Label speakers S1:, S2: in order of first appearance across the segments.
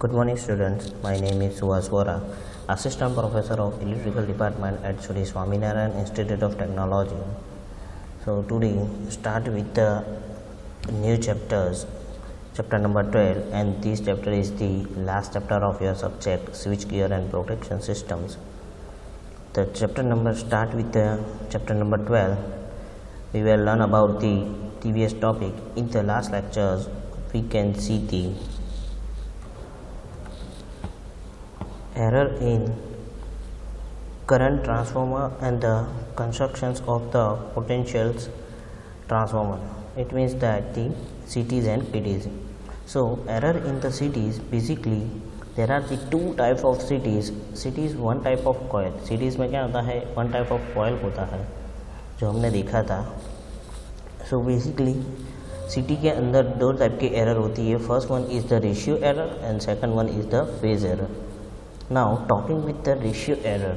S1: Good morning students, my name is Suhas Vora, Assistant Professor of Electrical Department at Sri Swaminarayan Institute of Technology. So today start with the new chapters, chapter number 12, and this chapter is the last chapter of your subject switchgear and protection systems. The chapter number start with the chapter number 12. We will learn about the previous topic. In the last lectures we can see the error in current transformer and the constructions of the potentials transformer. It means that the CTs and PTs. So error in the CTs, basically there are the two types of CTs. CTs one type of coil. CTs में क्या होता है, one type of coil होता है जो हमने देखा था. So basically CT के अंदर दो टाइप के एरर होती है. First one is the ratio error and second one is the phase error. Now talking with the ratio error.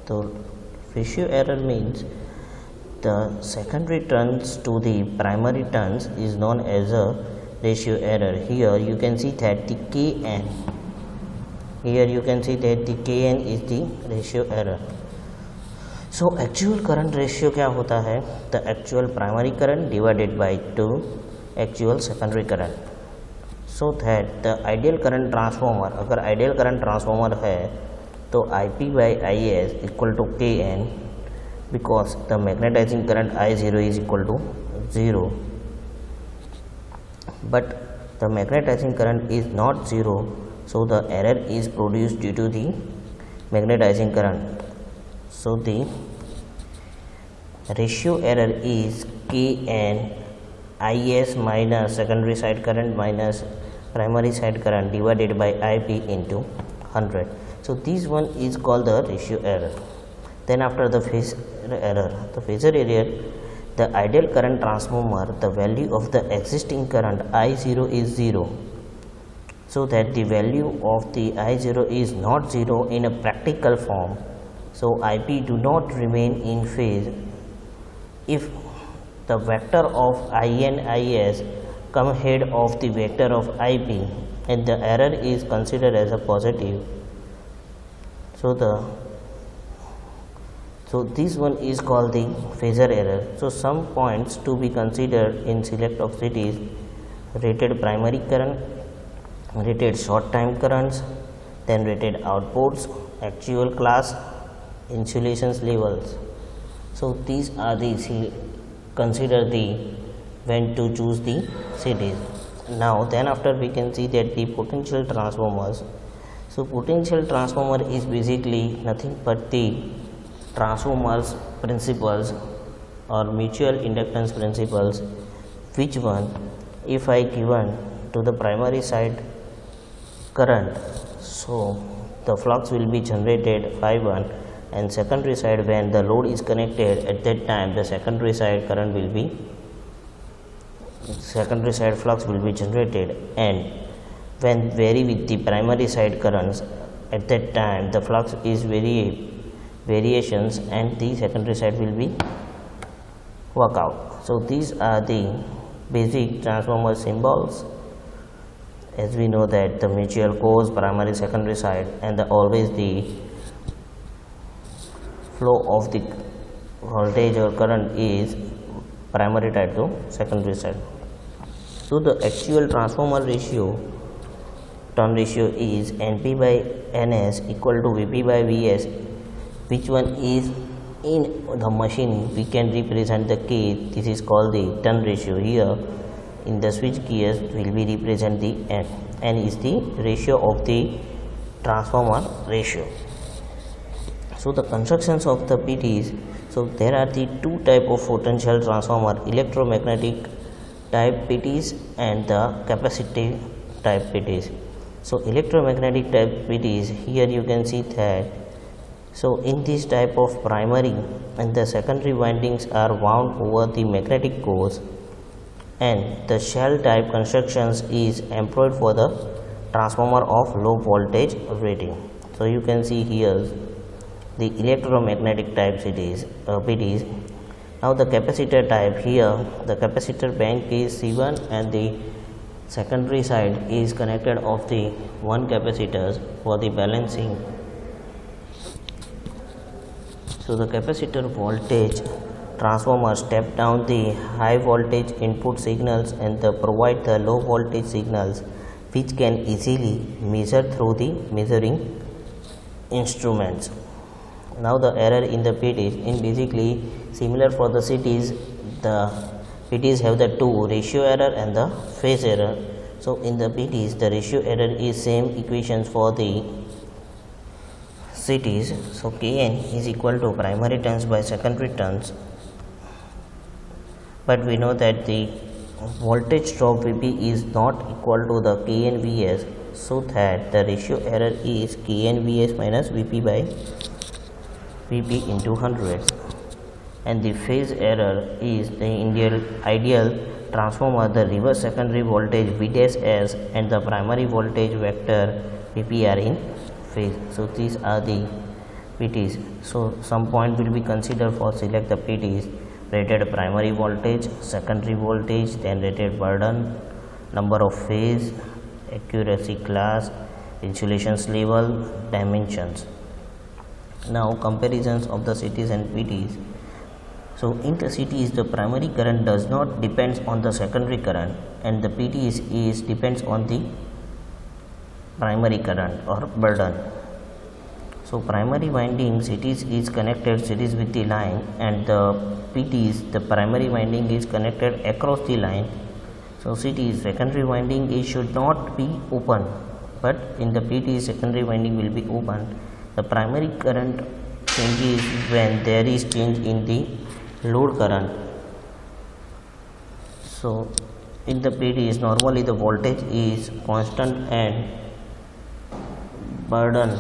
S1: So ratio error means the secondary turns to the primary turns is known as a ratio error. Here you can see that the Kn. Here you can see that the Kn is the ratio error. So actual current ratio क्या होता है? The actual primary current divided by 2 actual secondary current. So that the ideal current transformer, अगर ideal current transformer है तो IP by IS equal to Kn, because the magnetizing current I0 is equal to 0, but the magnetizing current is not 0, so the error is produced due to the magnetizing current. So the ratio error is Kn IS minus secondary side current minus primary side current divided by IP into 100. So this one is called the ratio error. Then after the phasor error, the ideal current transformer, the value of the existing current I0 is 0, so that the value of the I0 is not 0 in a practical form. So IP do not remain in phase if the vector of IN IS come ahead of the vector of IP and the error is considered as a positive. So this one is called the phasor error. So some points to be considered in select of cities: rated primary current, rated short time currents, then rated outputs, actual class, insulations levels. So these are the consider the when to choose the cities. Now then after we can see that the potential transformers. So potential transformer is basically nothing but the transformers principles or mutual inductance principles, which one if I given to the primary side current, so the flux will be generated phi1, and secondary side when the load is connected, at that time the secondary side current will be secondary side flux will be generated, and when vary with the primary side currents, at that time the flux is variations and the secondary side will be work out. So these are the basic transformer symbols. As we know that the mutual cause, primary secondary side, and always the flow of the voltage or current is primary side to secondary side. So the actual transformer ratio, turn ratio is NP by NS equal to VP by VS. Which one is in the machine we can represent the K. This is called the turn ratio. Here in the switch gears will be represent the N. N is the ratio of the transformer ratio. So the constructions of the PTs. So there are the two type of potential transformer: electromagnetic type PTs and the capacitive type PTs. So electromagnetic type PTs, here you can see that. So in this type of primary and the secondary windings are wound over the magnetic cores, and the shell type constructions is employed for the transformer of low voltage rating. So you can see here the electromagnetic type PTs. Now the capacitor type, here the capacitor bank is C1 and the secondary side is connected of the one capacitors for the balancing. So the capacitor voltage transformer step down the high voltage input signals and provide the low voltage signals, which can easily measure through the measuring instruments. Now the error in the PTs in basically similar for the CTs. The PTs have the two, ratio error and the phase error. So in the PTs the ratio error is same equations for the CTs. So Kn is equal to primary turns by secondary turns, but we know that the voltage drop Vp is not equal to the Kn Vs, so that the ratio error is Kn Vs minus Vp by Vp into hundreds, and the phase error is the ideal transformer, the reverse secondary voltage V dash S and the primary voltage vector Vp are in phase. So these are the PTs. So some point will be considered for select the PTs: rated primary voltage, secondary voltage, then rated burden, number of phase, accuracy class, insulations level, dimensions. Now comparisons of the CTs and PTs. So in the CTs the primary current does not depends on the secondary current, and the PTs is depends on the primary current or burden. So primary winding CTs is connected series with the line, and the PTs the primary winding is connected across the line. So CTs secondary winding is should not be open, but in the PT secondary winding will be open. The primary current changes when there is change in the load current. So in the PT is normally the voltage is constant and burden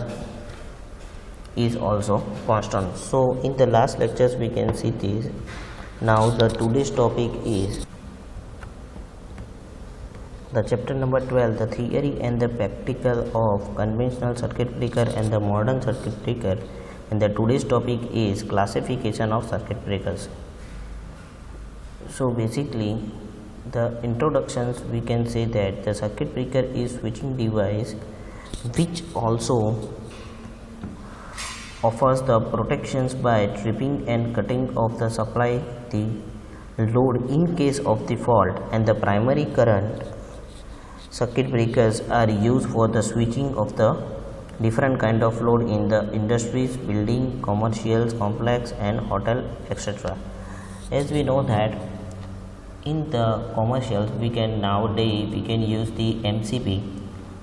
S1: is also constant. So in the last lectures we can see this. Now the today's topic is the chapter number 12, the theory and the practical of conventional circuit breaker and the modern circuit breaker, and the today's topic is classification of circuit breakers. So basically the introductions we can say that the circuit breaker is switching device which also offers the protections by tripping and cutting of the supply the load in case of the fault, and the primary current circuit breakers are used for the switching of the different kind of load in the industries, building, commercials, complex and hotel, etc. As we know that in the commercials we can nowadays we can use the MCB,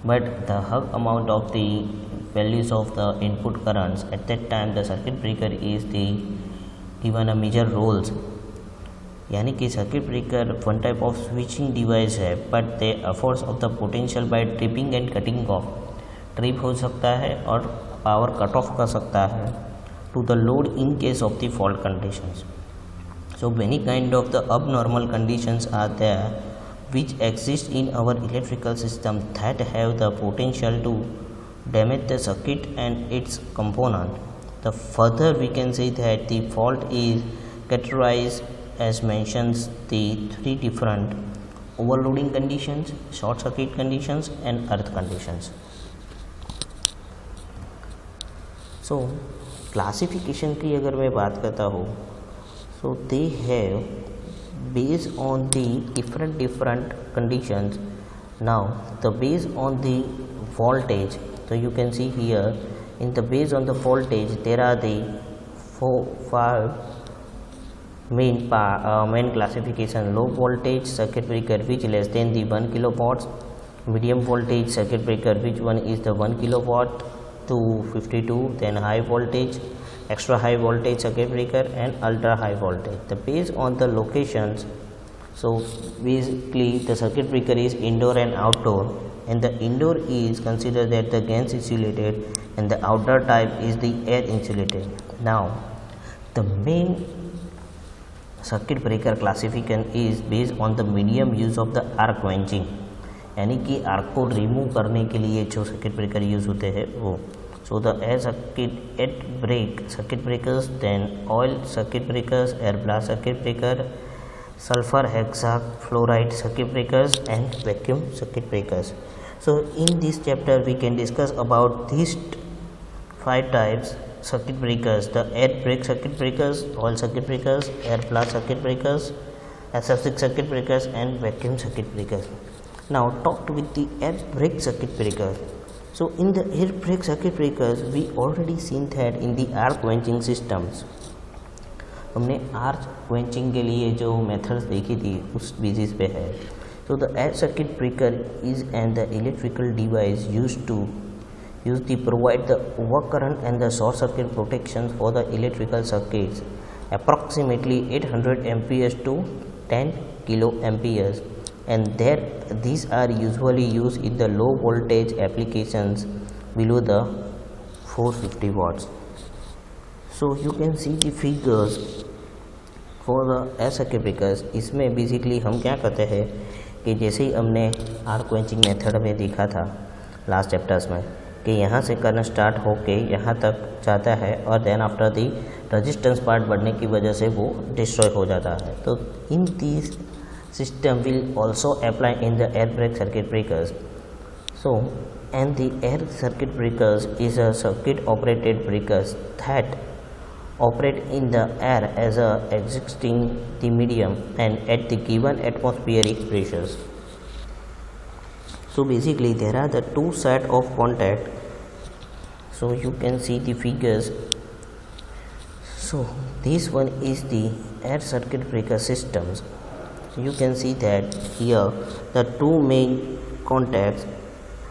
S1: but the hug amount of the values of the input currents at that time the circuit breaker is the given a major roles. यानी कि circuit breaker one type of switching device है, but they affords off the potential by tripping and cutting off. Trip हो सकता है और power cut off कर सकता है to the load in case of the fault conditions. So many kind of the abnormal conditions are there which exist in our electrical system that have the potential to damage the circuit and its component. The further we can say that the fault is categorized as mentions the three different overloading conditions, short circuit conditions and earth conditions. So classification की अगर मैं बात करता हूँ, so they have based on the different conditions. Now the based on the voltage, so you can see here in the based on the voltage there are the 5 main classification. Low voltage circuit breaker which less than the 1 kilowatts, medium voltage circuit breaker which one is the 1 kilowatt to 52, then high voltage, extra high voltage circuit breaker and ultra high voltage. The based on the locations, so basically the circuit breaker is indoor and outdoor, and the indoor is considered that the gas insulated and the outdoor type is the air insulated. Now the main circuit breaker classification is based on the medium use of the arc quenching, यानी कि arc को remove करने के लिए जो circuit breaker use होते हैं वो. So the air circuit at break circuit breakers, then oil circuit breakers, air blast circuit breaker, sulfur hexafluoride circuit breakers and vacuum circuit breakers. So in this chapter we can discuss about these 5 types circuit breakers: the air brake circuit breakers, oil circuit breakers, air blast circuit breakers, aseptic circuit breakers and vacuum circuit breakers. Now talked with the air brake circuit breaker. So in the air brake circuit breakers we already seen that in the arc quenching systems, हमने arch quenching के लिए जो methods देखी थी उस basis पे है. So the air circuit breaker is and the electrical device used to use the provide the overcurrent and the short circuit protection for the electrical circuits approximately 800 amperes to 10 kilo amperes, and these are usually used in the low voltage applications below the 450 watts. So you can see the figures for the air circuit breakers. इसमें basically हम क्या करते हैं कि जैसे ही हमने arc quenching method में देखा था लास्ट चैप्टर्स में कि यहाँ से करंट स्टार्ट होके यहाँ तक जाता है और then after the resistance part बढ़ने की वजह से वो डिस्ट्रॉय हो जाता है. तो इन this system will also apply in the air break circuit breakers. So and the air circuit breakers is a circuit operated breakers that operate in the air as a existing the medium and at the given atmospheric pressures. So basically there are the two set of contact. So you can see the figures. So this one is the air circuit breaker systems. You can see that here the two main contacts.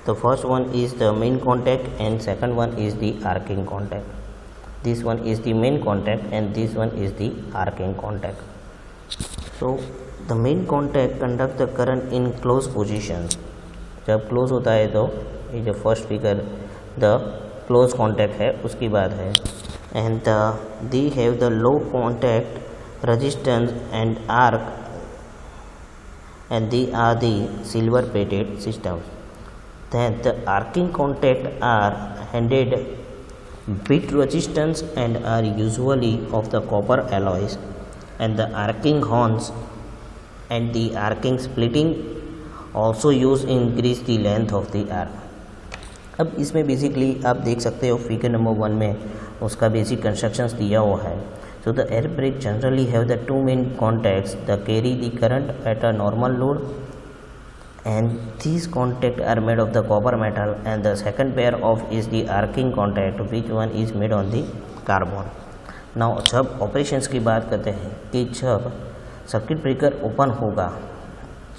S1: The first one is the main contact and second one is the arcing contact. This one is the main contact and this one is the arcing contact. So the main contact conduct the current in closed position. जब close होता है तो ये जो first figure the close contact है उसकी बात है. And they have the low contact resistance and arc and they are the silver plated system. Then the arcing contact are handed bit resistance and are usually of the copper alloys, and the arcing horns and the arcing splitting also used increase the length of the arc. अब इसमें basically आप देख सकते हो figure number 1 में उसका basic constructions दिया हुआ है. So the air brake generally have the two main contacts that carry the current at a normal load, and these contacts are made of the copper metal, and the second pair of is the arcing contact which one is made on the carbon. Now जब operations की बात करते हैं कि जब circuit breaker open होगा,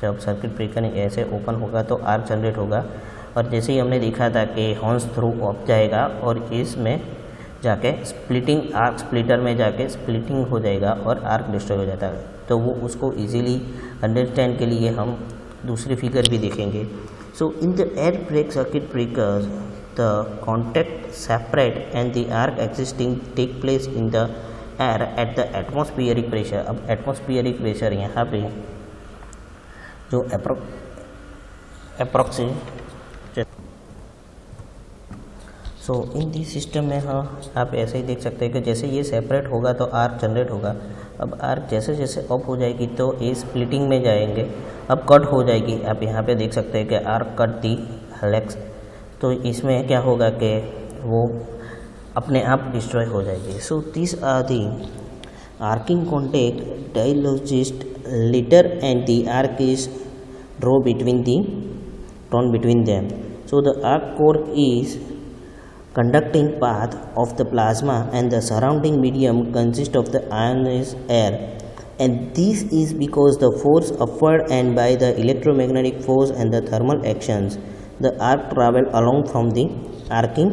S1: जब circuit breaker ऐसे ओपन होगा तो आर्क जनरेट होगा, और जैसे ही हमने देखा था कि हॉर्न्स थ्रू ऑफ जाएगा और इसमें जाके स्प्लिटिंग आर्क स्प्लिटर में जाके स्प्लिटिंग हो जाएगा और आर्क डिस्ट्रॉय हो जाता है. तो वो उसको इजीली अंडरस्टैंड के लिए हम दूसरी फिगर भी देखेंगे. So in the air break circuit breakers the contact separate and the arc existing take place in the air at the atmospheric pressure. अब एटमॉस्फियरिक प्रेशर यहाँ पे जो approximate. So in this system में हाँ आप ऐसे ही देख सकते हैं कि जैसे ये सेपरेट होगा तो आर्क जनरेट होगा. अब आर्क जैसे जैसे ऑफ हो जाएगी तो ये स्प्लिटिंग में जाएंगे. अब कट हो जाएगी, आप यहाँ पे देख सकते हैं कि आर्क कट दी हेलेक्स. तो इसमें क्या होगा कि वो अपने आप डिस्ट्रॉय हो जाएगी. So this are the arcing contact dislodged later and the arc is drawn between them. So the arc core is conducting path of the plasma and the surrounding medium consists of the ionized air, and this is because the force upward and by the electromagnetic force and the thermal actions the arc travel along from the arcing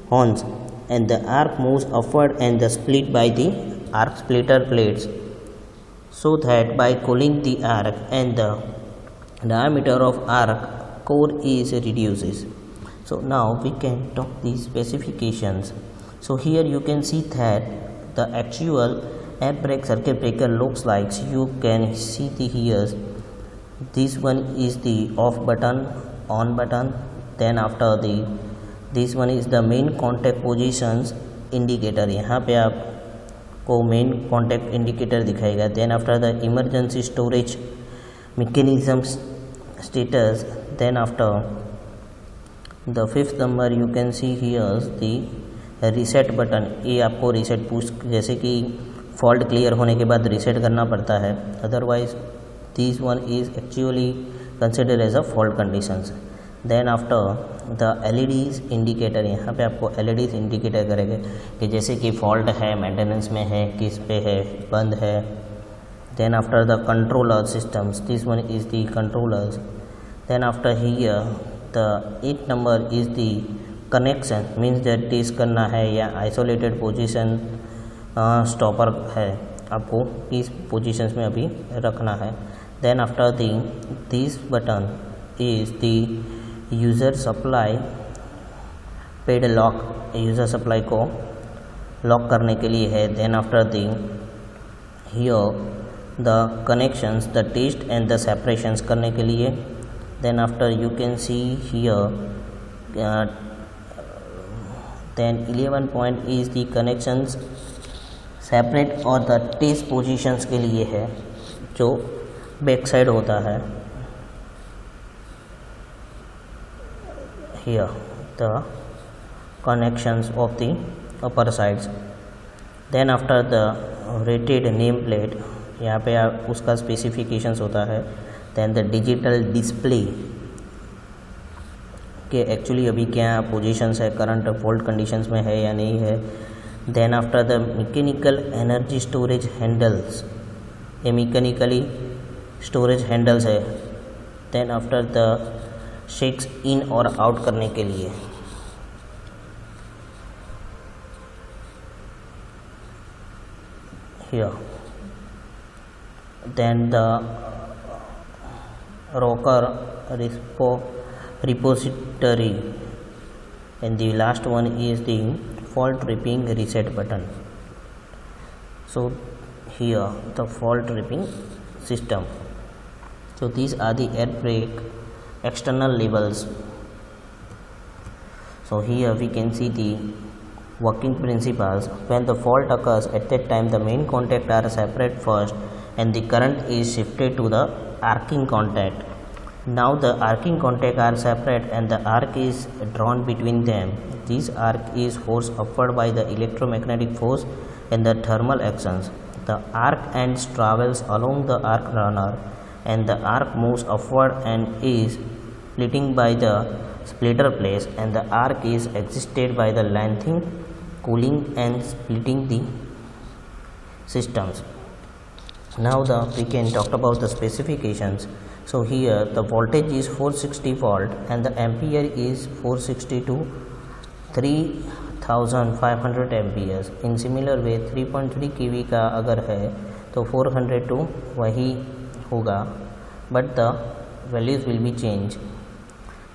S1: horns, and the arc moves upward and the split by the arc splitter plates, so that by cooling the arc and the diameter of arc core is reduces. So now we can talk the specifications. So here you can see that the actual air brake circuit breaker looks like. You can see the here this one is the off button, on button, then after this one is the main contact positions indicator. यहाँ पे आप को main contact indicator दिखाएगा. Then after the emergency storage mechanisms status, then after the fifth number you can see here the reset button. ये आपको reset push, जैसे कि fault clear होने के बाद रीसेट करना पड़ता है, otherwise this one is actually consider as a fault conditions. Then after the LEDs indicator, यहाँ पे आपको एलईडीज इंडिकेटर करेंगे कि जैसे कि फॉल्ट है, मेंटेनेंस में है, किस पे है, बंद है. Then after the controller systems, this one is the controllers. Then after here the 8 number is the connection, means that this करना है या isolated position stopper है, आपको इस positions में अभी रखना है. Then after the this button is the user supply padlock, user supply को लॉक करने के लिए है. Then after the here the connections, the test and the separations करने के लिए. then after you can see here then 11 point is the connections separate और the test positions के लिए है, जो बैक साइड होता है. here the connections of the upper sides. then after the rated name plate, यहाँ पे उसका स्पेसिफिकेशंस होता है. दैन द डिजिटल डिस्प्ले के एक्चुअली अभी क्या पोजीशंस है, करंट फॉल्ट कंडीशंस में है या नहीं है. Then after the mechanical energy storage handles, ये मैकेनिकली स्टोरेज हैंडल्स है. Then after the shakes in और आउट करने के लिए. here then the rocker repository, and the last one is the fault tripping reset button. So here the fault tripping system. So these are the air brake external labels. So here we can see the working principles. When the fault occurs, at that time the main contact are separate first and the current is shifted to the arcing contact. Now the arcing contact are separate and the arc is drawn between them. This arc is forced upward by the electromagnetic force and the thermal actions. The arc ends travels along the arc runner and the arc moves upward and is splitting by the splitter place, and the arc is assisted by the lengthening, cooling and splitting the systems. Now we can talk about the specifications. So here the voltage is 460 volt and the ampere is 460 to 3500 amperes. In similar way 3.3 kV का अगर है तो 400 to वही होगा, but the values will be changed.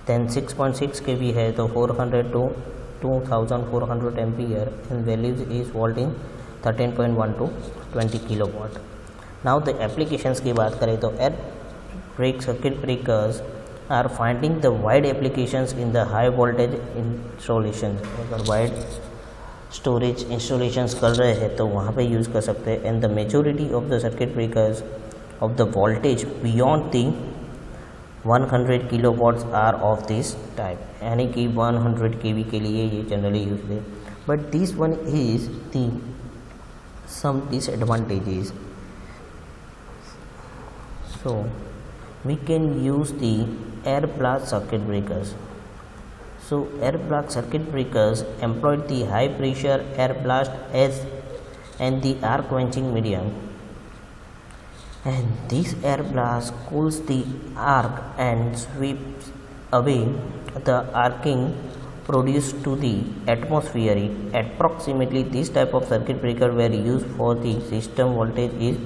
S1: Then 6.6 kV है तो 400 to 2400 ampere and values is volt in 13.1 to 20 kilowatt. Now the applications की बात करें तो air brake circuit breakers are finding the wide applications in the high voltage installations. अगर wide storage installations कर रहे हैं तो वहाँ पे यूज़ कर सकते हैं. And the majority of the circuit breakers of the voltage beyond the 100 kilowatts are of this type, यानी कि 100 kV के लिए ये जनरली यूज है. But this one is the some disadvantages. So we can use the air blast circuit breakers. So air blast circuit breakers employ the high pressure air blast as and the arc quenching medium, and this air blast cools the arc and sweeps away the arcing produced to the atmosphere. Approximately this type of circuit breaker were used for the system voltage is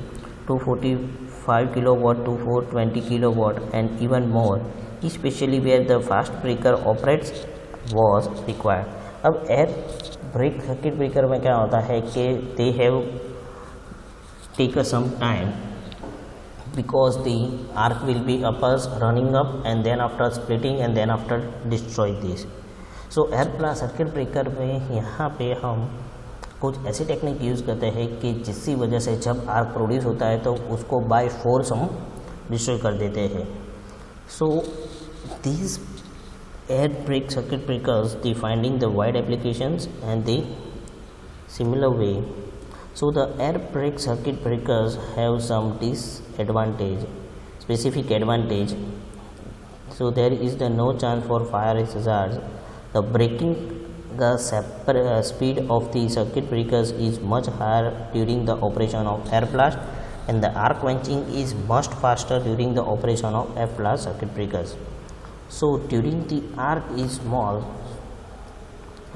S1: 245 kilowatt to 420 kilowatt and even more, especially where the fast breaker operates was required. अब air break circuit breaker में क्या होता है कि they have take some time because the arc will be running up and then after splitting and then after destroy this. So air blast circuit breaker में यहाँ पे हम कुछ ऐसी टेक्निक यूज़ करते हैं कि जिसकी वजह से जब आर्क प्रोड्यूस होता है तो उसको बाय फोर्स हम डिस्ट्रॉय कर देते हैं. सो these air brake circuit breakers, the finding the wide applications and the similar way. So the air brake circuit breakers have some disadvantage, specific advantage. So there is the no chance for fire hazards. The braking speed of the circuit breakers is much higher during the operation of air blast, and the arc quenching is much faster during the operation of air blast circuit breakers. So during the arc is small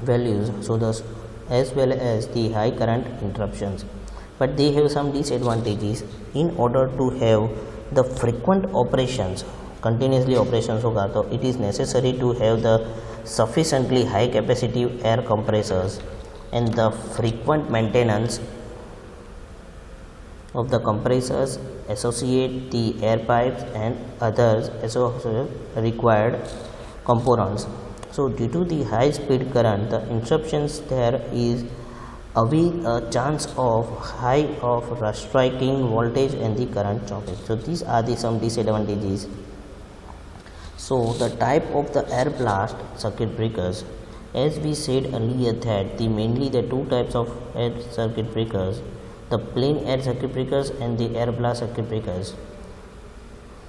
S1: values, so as well as the high current interruptions, but they have some disadvantages. In order to have the frequent operations, continuously operations होगा तो it is necessary to have the sufficiently high capacity air compressors, and the frequent maintenance of the compressors associate the air pipes and others associated required components. So due to the high speed current, the interruptions, there is a chance of high of striking voltage and the current chopping. So these are the some disadvantages. So the type of the air blast circuit breakers, as we said earlier that mainly the two types of air circuit breakers, the plain air circuit breakers and the air blast circuit breakers.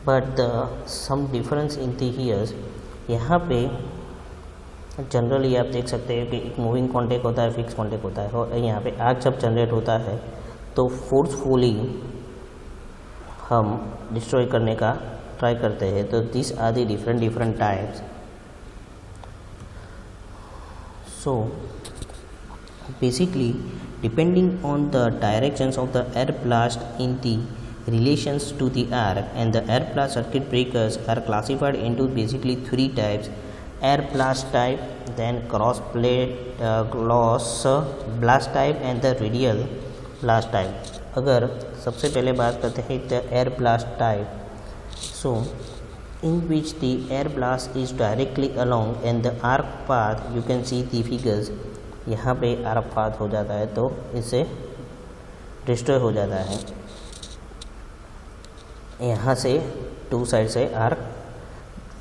S1: But some difference in the here, यहाँ पे generally आप देख सकते हैं कि एक moving contact होता है, फिक्स कॉन्टैक्ट होता है, और यहाँ पे आग जब जनरेट होता है तो फोर्सफुली हम डिस्ट्रॉय करने का ट्राई करते हैं. तो this are the different types. So basically depending on the directions of the air blast in the relations to the arc, and the air blast circuit breakers are classified into basically three types: air blast type, then cross blast type, and the radial blast type. अगर सबसे पहले बात करते हैं the air blast type, so in which the air blast is directly along and the arc path, you can see the figures. यहाँ पे arc path हो जाता है तो इससे डिस्ट्रॉय हो जाता है. यहाँ से टू साइड से आर्क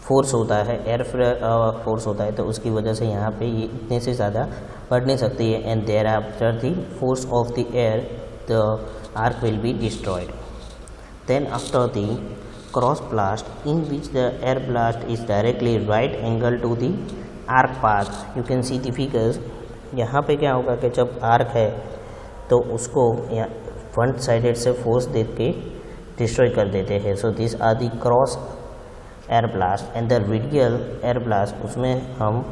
S1: फोर्स होता है, एयर फोर्स होता है, तो उसकी वजह से यहाँ पे ये इतने से ज़्यादा बढ़ नहीं सकती है. And there after the force of the air the arc will be destroyed. Then after the cross blast in which the air blast is directly right angle to the arc path, you can see the figures. यहाँ पे क्या होगा कि जब arc है तो उसको यहाँ फ्रंट साइडेड से फोर्स दे के डिस्ट्रॉय कर देते हैं. So this are the cross air blast. And the radial air blast, उसमें हम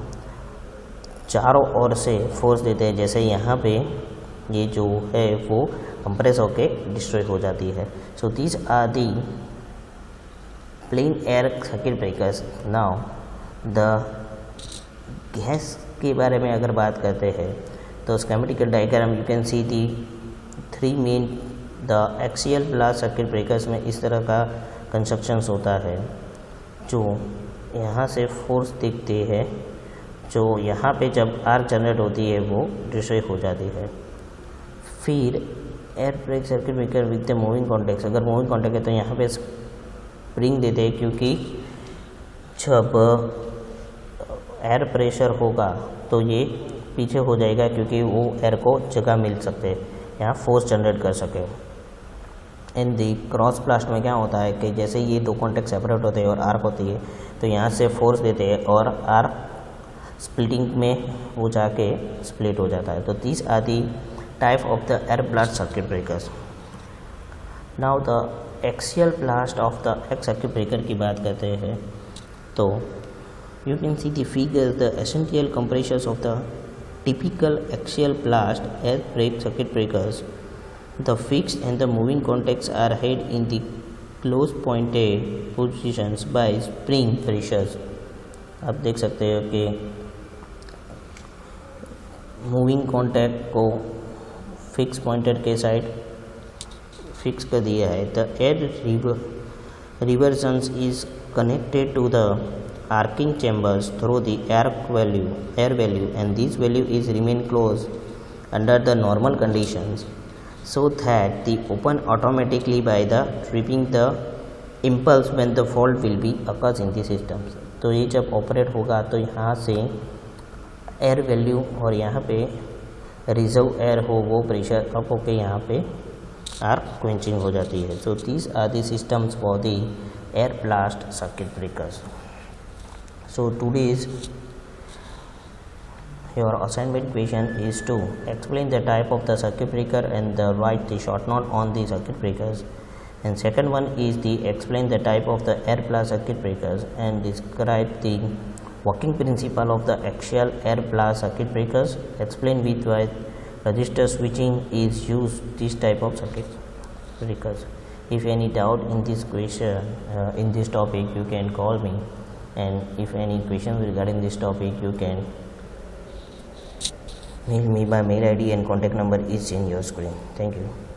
S1: चारों ओर से फोर्स देते हैं, जैसे यहाँ पे ये जो है वो कंप्रेस होके डिस्ट्रॉय हो जाती है. So this are the plain air circuit breakers. Now the gas के बारे में अगर बात करते हैं तो schematical diagram you can see the three main. The axial blast circuit breakers में इस तरह का कंस्ट्रक्शंस होता है, जो यहाँ से फोर्स दिखती है, जो यहाँ पे जब आर्क जनरेट होती है वो डिस्ट्रॉय हो जाती है. फिर air break circuit breaker with the moving contacts, अगर मूविंग कॉन्टैक्ट है तो यहाँ पे स्प्रिंग देते हैं, क्योंकि जब एयर प्रेशर होगा तो ये पीछे हो जाएगा, क्योंकि वो एयर को जगह मिल सकते हैं, यहाँ फोर्स जनरेट कर सके. इन दी क्रॉस ब्लास्ट में क्या होता है कि जैसे ये दो कॉन्टैक्ट सेपरेट होते हैं और आर्क होती है, तो यहाँ से फोर्स देते हैं और आर्क स्प्लिटिंग में वो जाके स्प्लिट हो जाता है. तो this are the type of the air blast circuit breakers. Now the axial blast of the air circuit breaker की बात करते हैं तो you can see the figure, the essential compressors of the typical axial blast air brake circuit breakers. The fixed and the moving contacts are held in the close pointed positions by spring pressures. आप देख सकते हो कि moving contact को fix pointed के side fix कर दिया है. The air reservoirs is connected to the arcing chambers through the air value, and this value is remain close under the normal conditions so that the open automatically by the tripping the impulse when the fault will be occurs in the system. तो ये जब operate होगा तो यहाँ से air value और यहाँ पे रिजर्व एयर हो वो प्रेशर अप होके यहाँ पे आर क्वेंचिंग हो जाती है. So these are the systems for the air blast circuit breakers. So today's your assignment question is to explain the type of the circuit breaker and write the short note on the circuit breakers, and second one is the explain the type of the air blast circuit breakers and describe the working principle of the axial air blast circuit breakers. Explain with why register switching is used this type of circuit breakers. If any doubt in this question in this topic you can call me, and if any questions regarding this topic you can mail me. My mail ID and contact number is in your screen. Thank you.